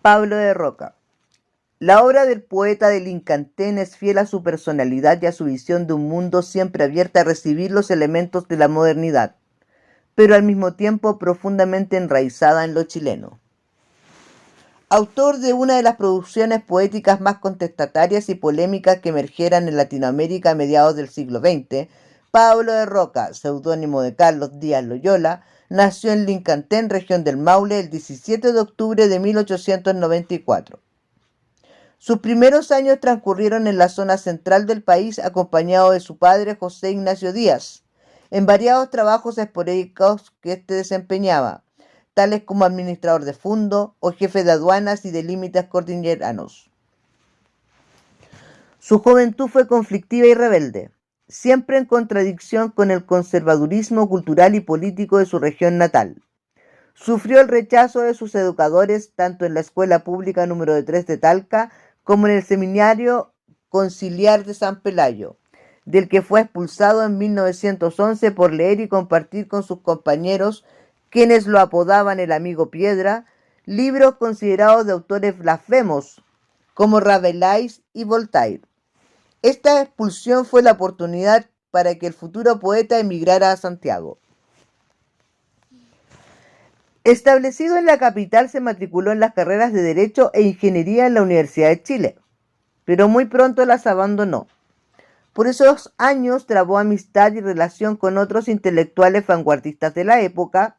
Pablo de Roca. La obra del poeta del Incantén es fiel a su personalidad y a su visión de un mundo siempre abierta a recibir los elementos de la modernidad, pero al mismo tiempo profundamente enraizada en lo chileno. Autor de una de las producciones poéticas más contestatarias y polémicas que emergieran en Latinoamérica a mediados del siglo XX, Pablo de Roca, seudónimo de Carlos Díaz Loyola, nació en Lincantén, región del Maule, el 17 de octubre de 1894. Sus primeros años transcurrieron en la zona central del país acompañado de su padre José Ignacio Díaz, en variados trabajos esporádicos que éste desempeñaba, tales como administrador de fundo o jefe de aduanas y de límites cordilleranos. Su juventud fue conflictiva y rebelde, siempre en contradicción con el conservadurismo cultural y político de su región natal. Sufrió el rechazo de sus educadores tanto en la escuela pública número 3 de Talca como en el seminario conciliar de San Pelayo, del que fue expulsado en 1911 por leer y compartir con sus compañeros, quienes lo apodaban el amigo Piedra, libros considerados de autores blasfemos como Rabelais y Voltaire. Esta expulsión fue la oportunidad para que el futuro poeta emigrara a Santiago. Establecido en la capital, se matriculó en las carreras de Derecho e Ingeniería en la Universidad de Chile, pero muy pronto las abandonó. Por esos años trabó amistad y relación con otros intelectuales vanguardistas de la época,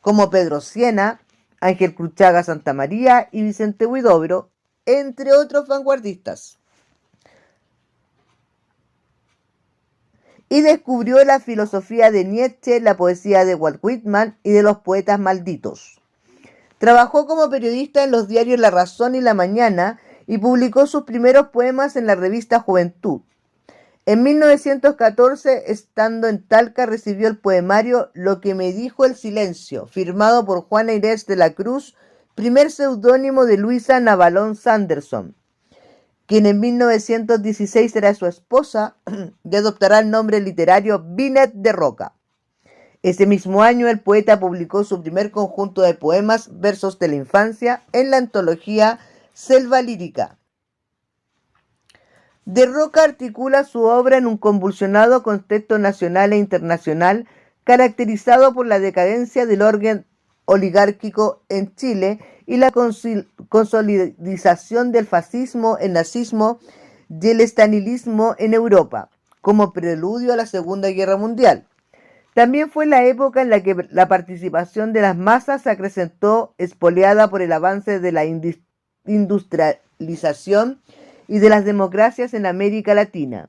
como Pedro Siena, Ángel Cruchaga Santamaría y Vicente Huidobro, entre otros vanguardistas. Y descubrió la filosofía de Nietzsche, la poesía de Walt Whitman y de los poetas malditos. Trabajó como periodista en los diarios La Razón y La Mañana y publicó sus primeros poemas en la revista Juventud. En 1914, estando en Talca, recibió el poemario Lo que me dijo el silencio, firmado por Juana Inés de la Cruz, primer seudónimo de Luisa Navalón Sanderson, quien en 1916 era su esposa, y adoptará el nombre literario Binet de Roca. Ese mismo año el poeta publicó su primer conjunto de poemas, Versos de la Infancia, en la antología Selva Lírica. De Roca articula su obra en un convulsionado contexto nacional e internacional caracterizado por la decadencia del orden oligárquico en Chile y la consolidación del fascismo, el nazismo y el estalinismo en Europa, como preludio a la Segunda Guerra Mundial. También fue la época en la que la participación de las masas se acrecentó, espoleada por el avance de la industrialización y de las democracias en América Latina.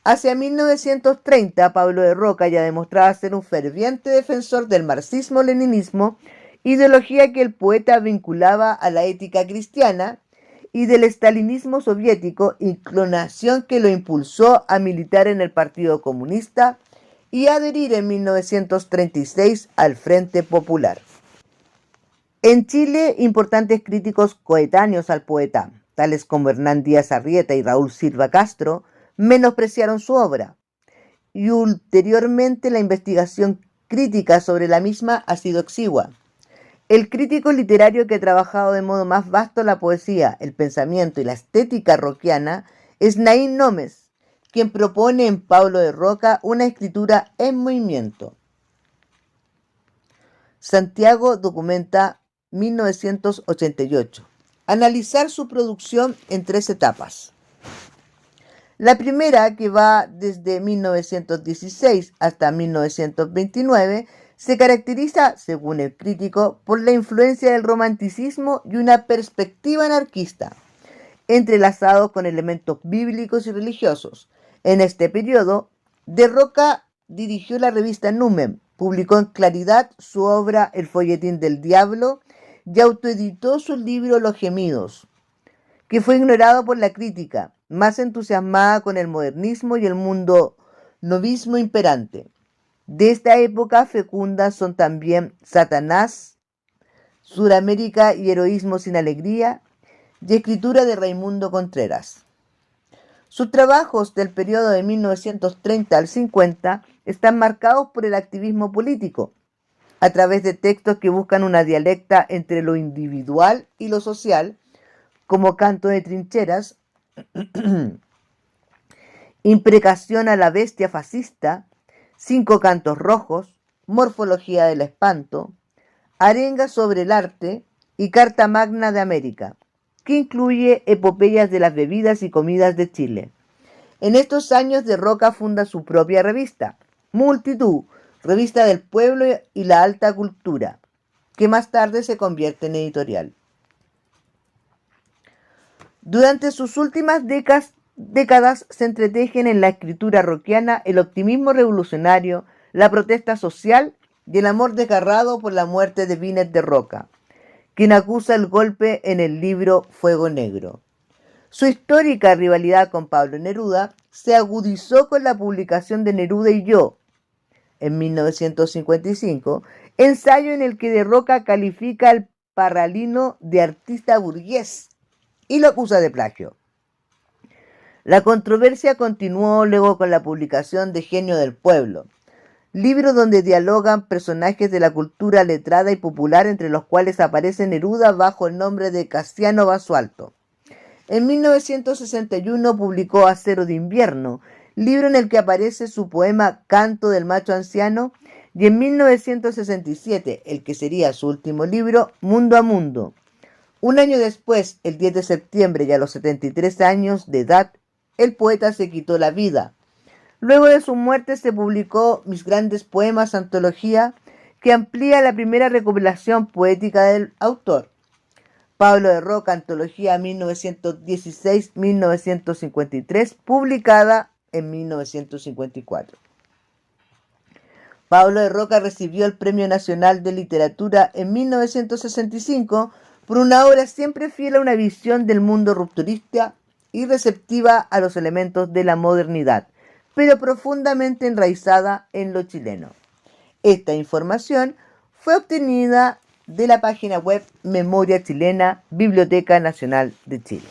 Hacia 1930, Pablo de Roca ya demostraba ser un ferviente defensor del marxismo-leninismo, ideología que el poeta vinculaba a la ética cristiana, y del estalinismo soviético, inclinación que lo impulsó a militar en el Partido Comunista y adherir en 1936 al Frente Popular. En Chile, importantes críticos coetáneos al poeta, tales como Hernán Díaz Arrieta y Raúl Silva Castro, menospreciaron su obra, y ulteriormente la investigación crítica sobre la misma ha sido exigua. El crítico literario que ha trabajado de modo más vasto la poesía, el pensamiento y la estética rockiana es Naín Nómez, quien propone en Pablo de Roca una escritura en movimiento. Santiago documenta 1988. Analizar su producción en 3 etapas. La primera, que va desde 1916 hasta 1929, se caracteriza, según el crítico, por la influencia del romanticismo y una perspectiva anarquista, entrelazados con elementos bíblicos y religiosos. En este periodo, De Roca dirigió la revista Numen, publicó en Claridad su obra El folletín del diablo y autoeditó su libro Los gemidos, que fue ignorado por la crítica, más entusiasmada con el modernismo y el mundo novismo imperante. De esta época fecunda son también Satanás, Suramérica y Heroísmo sin Alegría, y escritura de Raimundo Contreras. Sus trabajos del periodo de 1930 al 50 están marcados por el activismo político, a través de textos que buscan una dialecta entre lo individual y lo social, como Canto de Trincheras, Imprecación a la bestia fascista, 5 cantos rojos, Morfología del espanto, Arenga sobre el arte y Carta Magna de América, que incluye epopeyas de las bebidas y comidas de Chile. En estos años de Roca funda su propia revista, Multitud, revista del pueblo y la alta cultura, que más tarde se convierte en editorial. Durante sus últimas décadas se entretejen en la escritura roquiana el optimismo revolucionario, la protesta social y el amor desgarrado por la muerte de Vinet de Roca, quien acusa el golpe en el libro Fuego Negro. Su histórica rivalidad con Pablo Neruda se agudizó con la publicación de Neruda y yo, en 1955, ensayo en el que de Roca califica al parralino de artista burgués y lo acusa de plagio. La controversia continuó luego con la publicación de Genio del Pueblo, libro donde dialogan personajes de la cultura letrada y popular, entre los cuales aparece Neruda bajo el nombre de Casiano Basualto. En 1961 publicó Acero de Invierno, libro en el que aparece su poema Canto del Macho Anciano, y en 1967, el que sería su último libro, Mundo a Mundo. Un año después, el 10 de septiembre y a los 73 años de edad, el poeta se quitó la vida. Luego de su muerte se publicó Mis Grandes Poemas, antología, que amplía la primera recopilación poética del autor. Pablo de Roca, antología 1916-1953, publicada en 1954. Pablo de Roca recibió el Premio Nacional de Literatura en 1965 por una obra siempre fiel a una visión del mundo rupturista y receptiva a los elementos de la modernidad, pero profundamente enraizada en lo chileno. Esta información fue obtenida de la página web Memoria Chilena, Biblioteca Nacional de Chile.